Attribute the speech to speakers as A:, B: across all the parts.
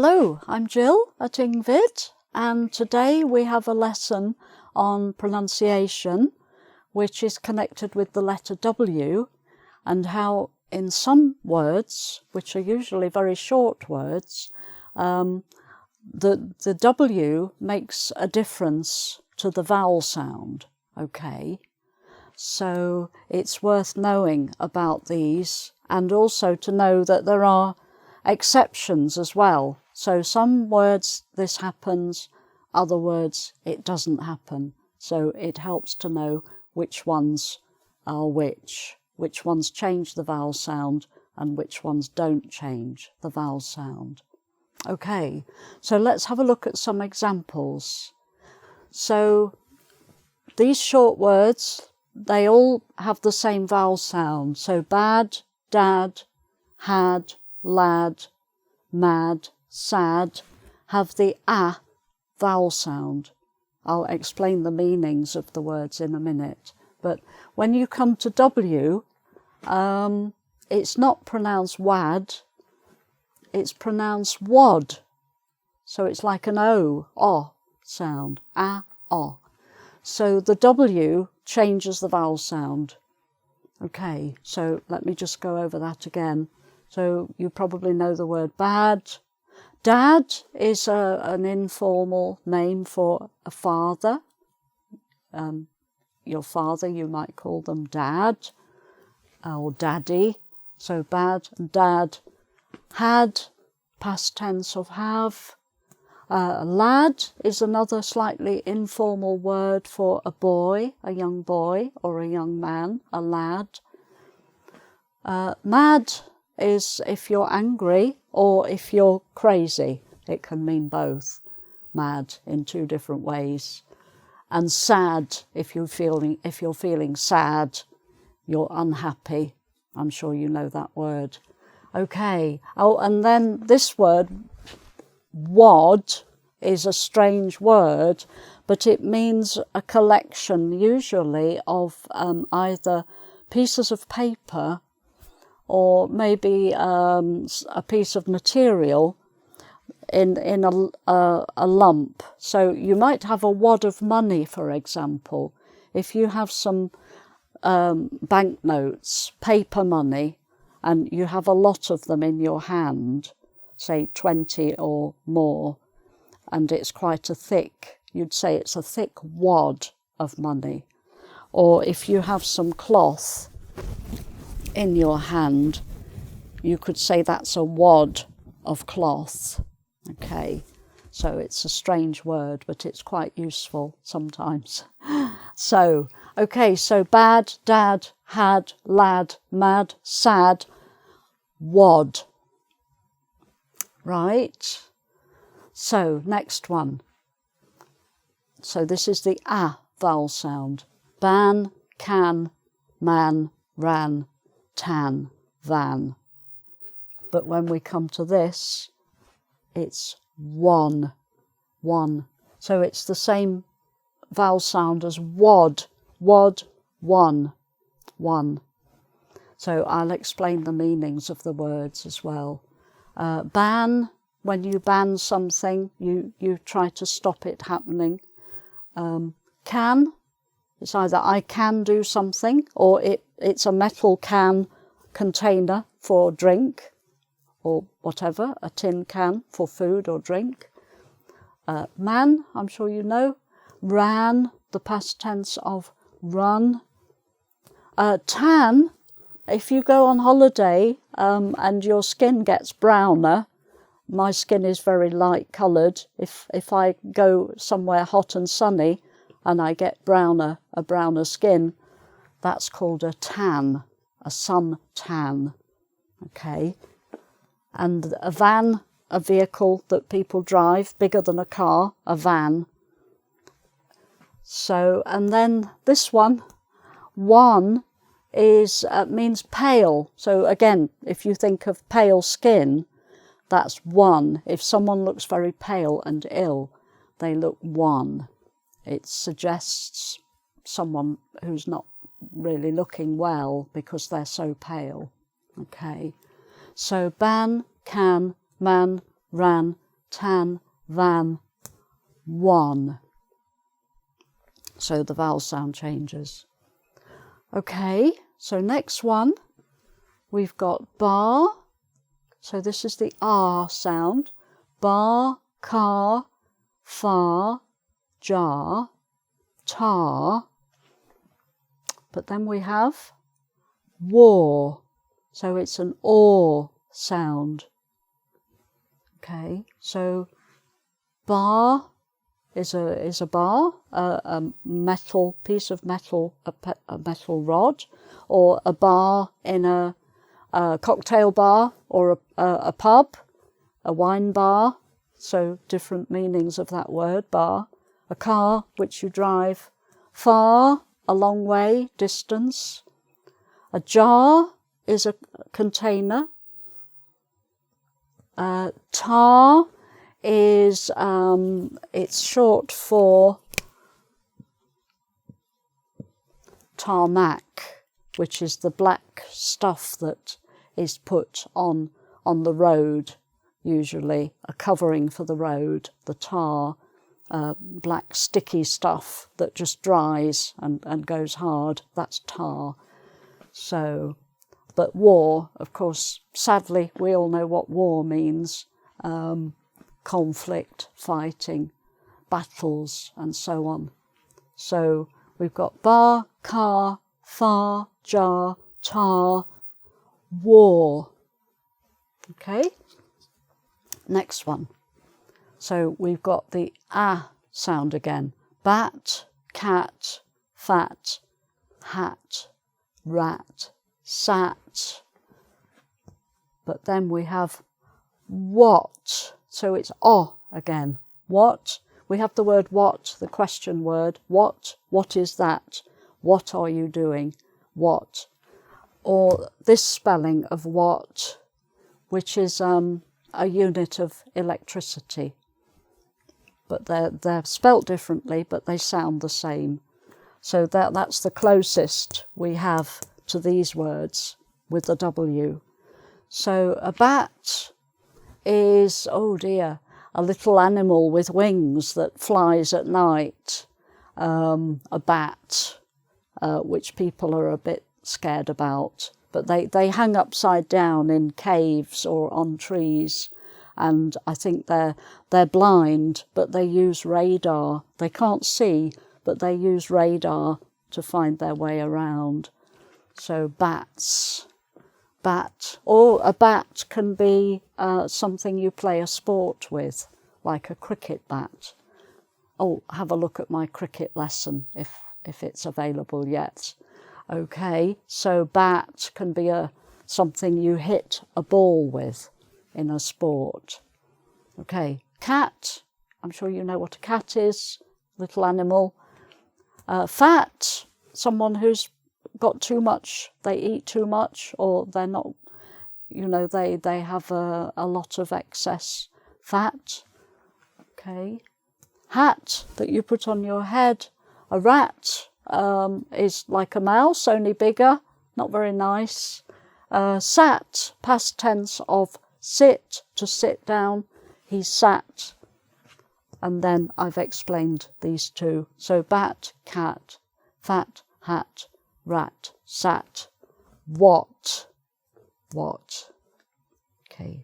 A: Hello, I'm Gill at engVid, and today we have a lesson on pronunciation which is connected with the letter W, and how in some words, which are usually very short words, the W makes a difference to the vowel sound, okay? So it's worth knowing about these, and also to know that there are exceptions as well. So some words this happens, other words it doesn't happen. So it helps to know which ones are which ones change the vowel sound and which ones don't change the vowel sound. Okay, so let's have a look at some examples. So these short words, they all have the same vowel sound. So bad, dad, had, lad, mad, sad have the ah vowel sound. I'll explain the meanings of the words in a minute. But when you come to W, it's not pronounced wad, it's pronounced wad. So it's like an O sound, o. So the W changes the vowel sound. Okay, so let me just go over that again. So you probably know the word bad. Dad is an informal name for a father. Your father, you might call them dad or daddy. So bad and dad. Had, past tense of have. Lad is another slightly informal word for a boy, a young boy or a young man, a lad. Mad is if you're angry or if you're crazy. It can mean both. Mad in two different ways. And sad if you're feeling sad, you're unhappy. I'm sure you know that word. Okay. Oh, and then this word, wad, is a strange word, but it means a collection usually of either pieces of paper or maybe a piece of material in a lump. So you might have a wad of money, for example. If you have some banknotes, paper money, and you have a lot of them in your hand, say 20 or more, and it's quite a thick, you'd say it's a thick wad of money. Or if you have some cloth in your hand, you could say that's a wad of cloth. Okay, so it's a strange word, but it's quite useful sometimes. So, okay, so bad, dad, had, lad, mad, sad, wad. Right, so next one. So this is the ah vowel sound. Ban, can, man, ran, tan, van. But when we come to this, it's one. So it's the same vowel sound as wad, one. So I'll explain the meanings of the words as well. Ban, when you ban something, you try to stop it happening. Can, it's either I can do something, or it's a metal can container for drink or whatever, a tin can for food or drink. Man, I'm sure you know. Ran, the past tense of run. Tan, if you go on holiday and your skin gets browner, my skin is very light coloured. If I go somewhere hot and sunny and I get a browner skin, that's called a tan, a sun tan. Okay. And a van, a vehicle that people drive, bigger than a car, a van. So, and then this one is means pale. So again, if you think of pale skin, that's one. If someone looks very pale and ill, they look wan. It suggests someone who's not really looking well because they're so pale. Okay. So ban, can, man, ran, tan, van, one. So the vowel sound changes. Okay, so next one, we've got bar. So this is the R sound. Bar, car, far, jar, tar. But then we have war. So it's an or sound. Okay, so bar is a bar, a metal piece of metal, a metal rod, or a bar in a cocktail bar, or a pub, a wine bar. So different meanings of that word, bar. A car which you drive. Far, a long way, distance. A jar is a container. Tar is, it's short for tarmac, which is the black stuff that is put on the road, usually a covering for the road, the tar, black sticky stuff that just dries and goes hard, that's tar. So, but war, of course, sadly, we all know what war means. Conflict, fighting, battles, and so on. So we've got bar, car, far, jar, tar, war. Okay, next one. So we've got the ah sound again. Bat, cat, fat, hat, rat, sat. But then we have what. So it's o again. What? We have the word what, the question word. What? What is that? What are you doing? What? Or this spelling of what, which is a unit of electricity. But they're spelt differently, but they sound the same. So that's the closest we have to these words with the W. So a bat is, oh dear, a little animal with wings that flies at night. A bat, which people are a bit scared about. But they hang upside down in caves or on trees. And I think they're blind, but they use radar. They can't see, but they use radar to find their way around. So bats. Bat. Or a bat can be something you play a sport with, like a cricket bat. Oh, have a look at my cricket lesson if it's available yet. Okay, so bat can be something you hit a ball with in a sport. Okay, cat. I'm sure you know what a cat is, little animal. Fat, someone who's got too much, they eat too much, or they're not, they have a lot of excess fat. Okay. Hat that you put on your head. A rat is like a mouse, only bigger, not very nice. Sat, past tense of sit, to sit down. He sat. And then I've explained these two. So bat, cat, fat, hat, rat, sat. What. Okay.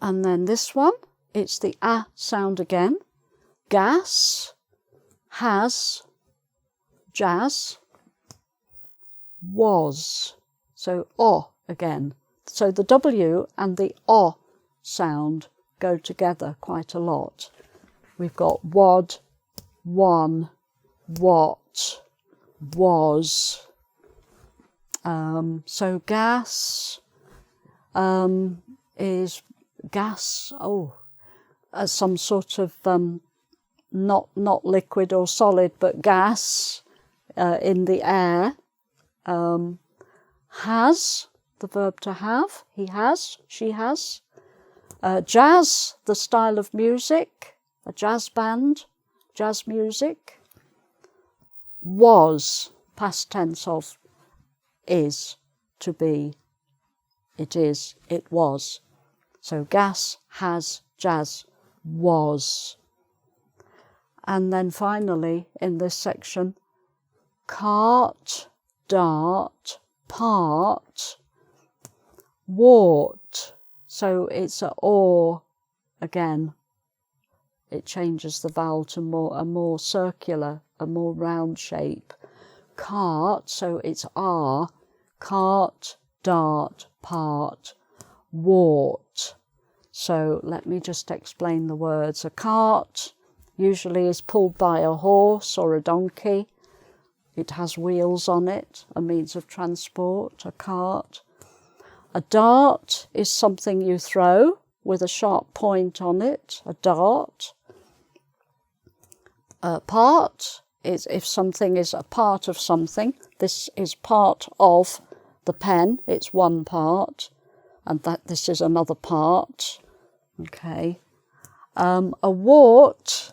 A: And then this one, it's the ah sound again. Gas, has, jazz, was. So o again. So the W and the o sound go together quite a lot. We've got wad, one, what, was. So gas is gas, some sort of not liquid or solid, but gas in the air. Has, the verb to have, he has, she has. Jazz, the style of music, a jazz band, jazz music. Was, past tense of is, to be, it is, it was. So gas, has, jazz, was. And then finally, in this section, cart, dart, part, wart. So it's a or again. It changes the vowel to a more circular, a more round shape. Cart, so it's R, cart, dart, part, wart. So let me just explain the words. A cart usually is pulled by a horse or a donkey. It has wheels on it, a means of transport, a cart. A dart is something you throw with a sharp point on it, a dart. A part is if something is a part of something. This is part of the pen, it's one part, and that this is another part. Okay. A wart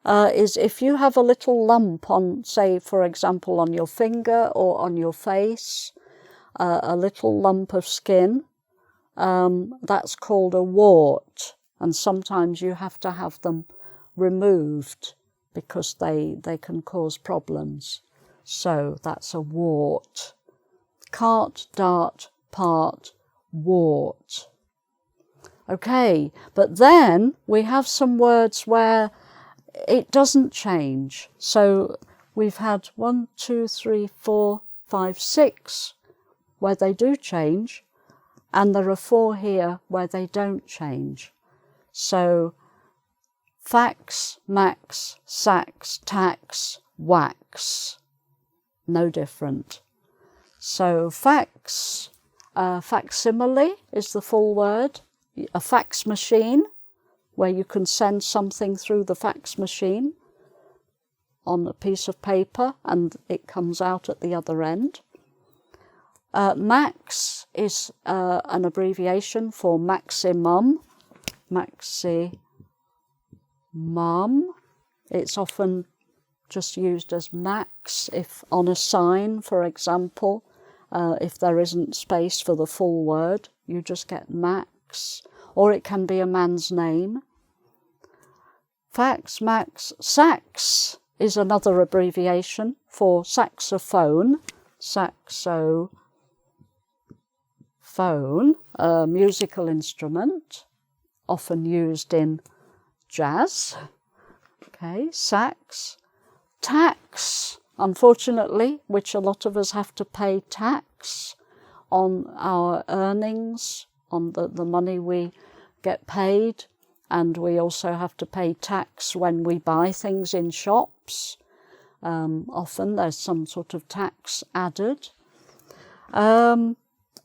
A: is if you have a little lump on, say, for example, on your finger or on your face, a little lump of skin, that's called a wart, and sometimes you have to have them removed because they can cause problems. So that's a wart. Cart, dart, part, wart. Okay, but then we have some words where it doesn't change. So we've had 1, 2, 3, 4, 5, 6 where they do change, and there are 4 here where they don't change. So fax, max, sax, tax, wax. No different. So fax, facsimile is the full word. A fax machine, where you can send something through the fax machine on a piece of paper and it comes out at the other end. Max is an abbreviation for maximum. Maximum. It's often just used as max if on a sign, for example. If there isn't space for the full word, you just get max. Or it can be a man's name. Fax, max, sax is another abbreviation for saxophone. Saxophone, a musical instrument, often used in jazz. Okay, sax. Tax, unfortunately, which a lot of us have to pay tax on our earnings, on the money we get paid, and we also have to pay tax when we buy things in shops. Often there's some sort of tax added.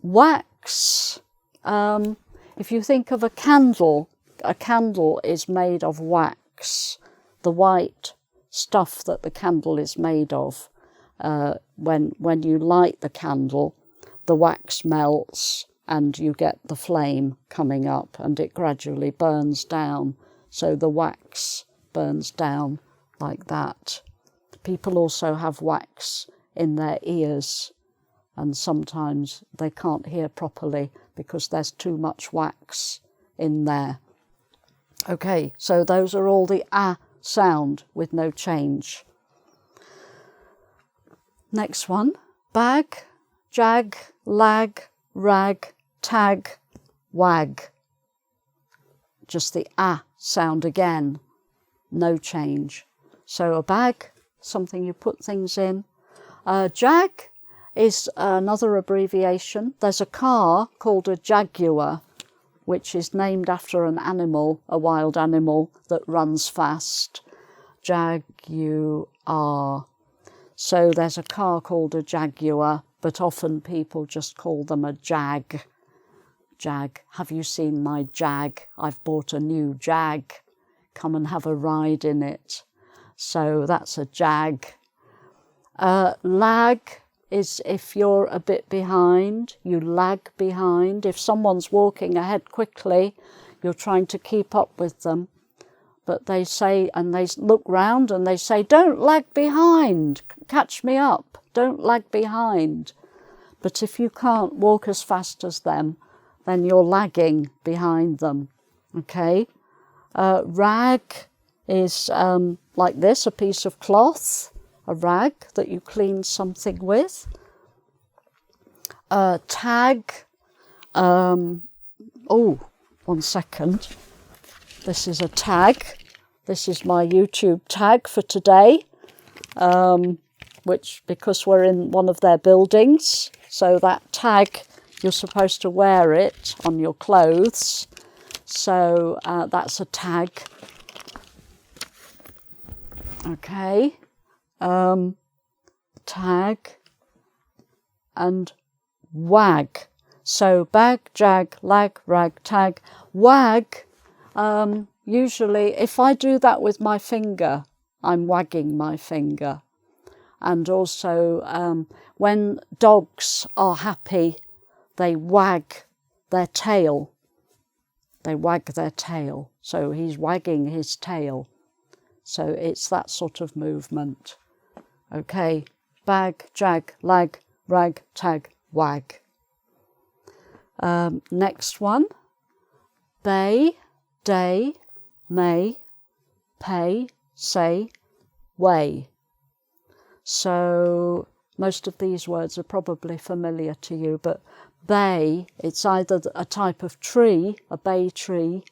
A: Wax. If you think of a candle is made of wax, the white stuff that the candle is made of. When you light the candle, the wax melts and you get the flame coming up and it gradually burns down. So the wax burns down like that. People also have wax in their ears, and sometimes they can't hear properly because there's too much wax in there. Okay, so those are all the sound with no change. Next one, bag, jag, lag, rag, tag, wag. Just the sound again, no change. So a bag, something you put things in. Jag is another abbreviation. There's a car called a jaguar, which is named after an animal, a wild animal that runs fast. Jaguar. So there's a car called a jaguar, but often people just call them a jag. Jag. Have you seen my Jag? I've bought a new Jag. Come and have a ride in it. So that's a jag. Lag is if you're a bit behind, you lag behind. If someone's walking ahead quickly, you're trying to keep up with them. But they say, and they look round and they say, don't lag behind, catch me up, don't lag behind. But if you can't walk as fast as them, then you're lagging behind them. Okay? Rag is like this, a piece of cloth, a rag that you clean something with. Tag, oh, 1 second. This is a tag. This is my YouTube tag for today, which, because we're in one of their buildings, so that tag, you're supposed to wear it on your clothes. So that's a tag. Okay. Tag and wag. So bag, jag, lag, rag, tag. Wag, usually if I do that with my finger, I'm wagging my finger. And also when dogs are happy, they wag their tail. They wag their tail. So he's wagging his tail. So it's that sort of movement. Okay, bag, jag, lag, rag, tag, wag. Next one. Bay, day, may, pay, say, way. So most of these words are probably familiar to you, but bay, it's either a type of tree, a bay tree,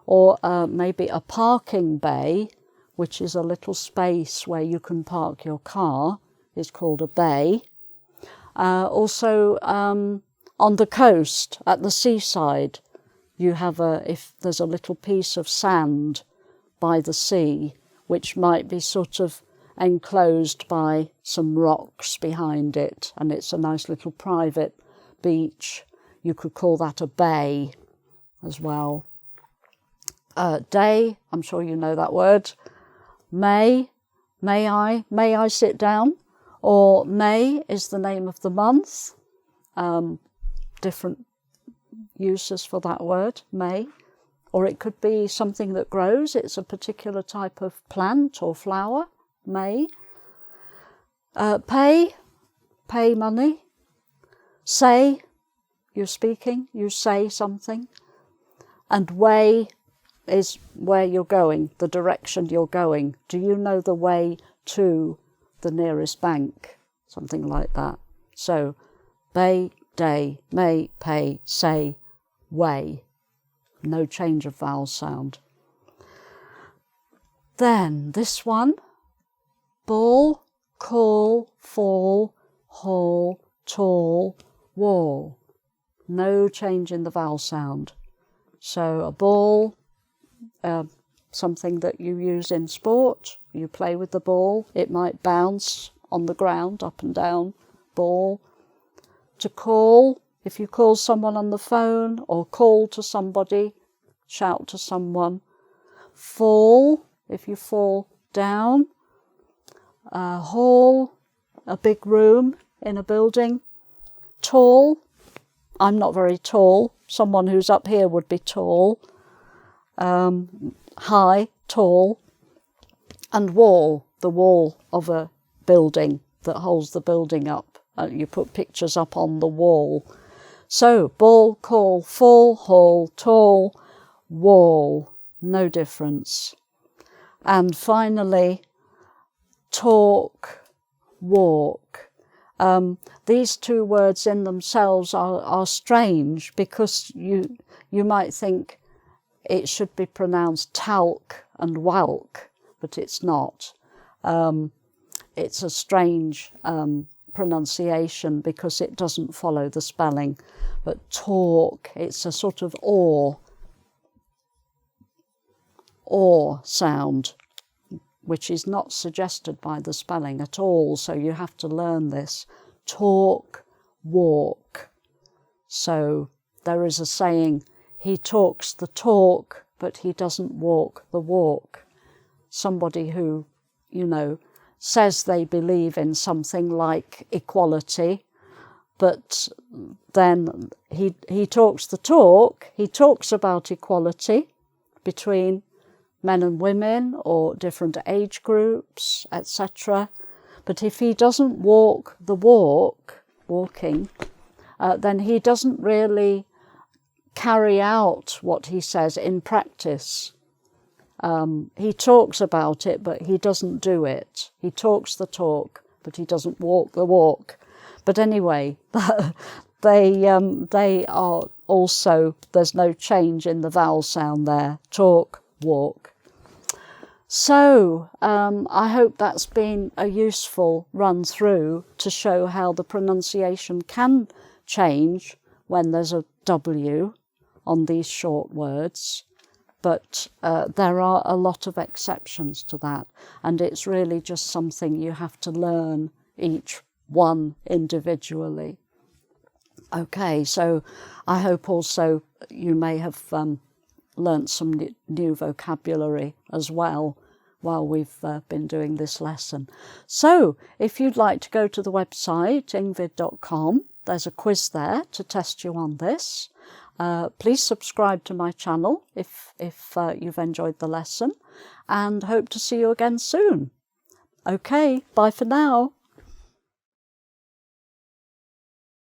A: or maybe a parking bay, which is a little space where you can park your car, is called a bay. Also on the coast, at the seaside, you have if there's a little piece of sand by the sea, which might be sort of enclosed by some rocks behind it, and it's a nice little private beach. You could call that a bay as well. Day, I'm sure you know that word. May I sit down? Or May is the name of the month. Different uses for that word, May. Or it could be something that grows. It's a particular type of plant or flower, May. Pay money. Say, you're speaking, you say something. And way is where you're going, the direction you're going. Do you know the way to the nearest bank? Something like that. So, bay, day, may, pay, say, way. No change of vowel sound. Then this one, ball, call, fall, haul, tall, wall. No change in the vowel sound. So a ball, something that you use in sport. You play with the ball. It might bounce on the ground, up and down. Ball. To call, if you call someone on the phone or call to somebody, shout to someone. Fall, if you fall down. Hall, a big room in a building. Tall, I'm not very tall. Someone who's up here would be tall. High, tall. And wall, the wall of a building that holds the building up. You put pictures up on the wall. So, ball, call, fall, haul, tall, wall. No difference. And finally, talk, walk. These two words in themselves are strange because you might think it should be pronounced talc and walk, but it's not. It's a strange pronunciation because it doesn't follow the spelling. But talk, it's a sort of or sound, which is not suggested by the spelling at all, so you have to learn this. Talk, walk. So there is a saying, he talks the talk, but he doesn't walk the walk. Somebody who, says they believe in something like equality, but then he talks the talk, he talks about equality between men and women or different age groups, etc. But if he doesn't walk the walking, then he doesn't really carry out what he says in practice. He talks about it, but he doesn't do it. He talks the talk, but he doesn't walk the walk. But anyway, they are also, there's no change in the vowel sound there. Talk, walk. So I hope that's been a useful run through to show how the pronunciation can change when there's a W on these short words. But there are a lot of exceptions to that, and it's really just something you have to learn each one individually. Okay, so I hope also you may have learnt some new vocabulary as well while we've been doing this lesson. So if you'd like to go to the website engvid.com, there's a quiz there to test you on this. Please subscribe to my channel if you've enjoyed the lesson, and hope to see you again soon. Okay, bye for now.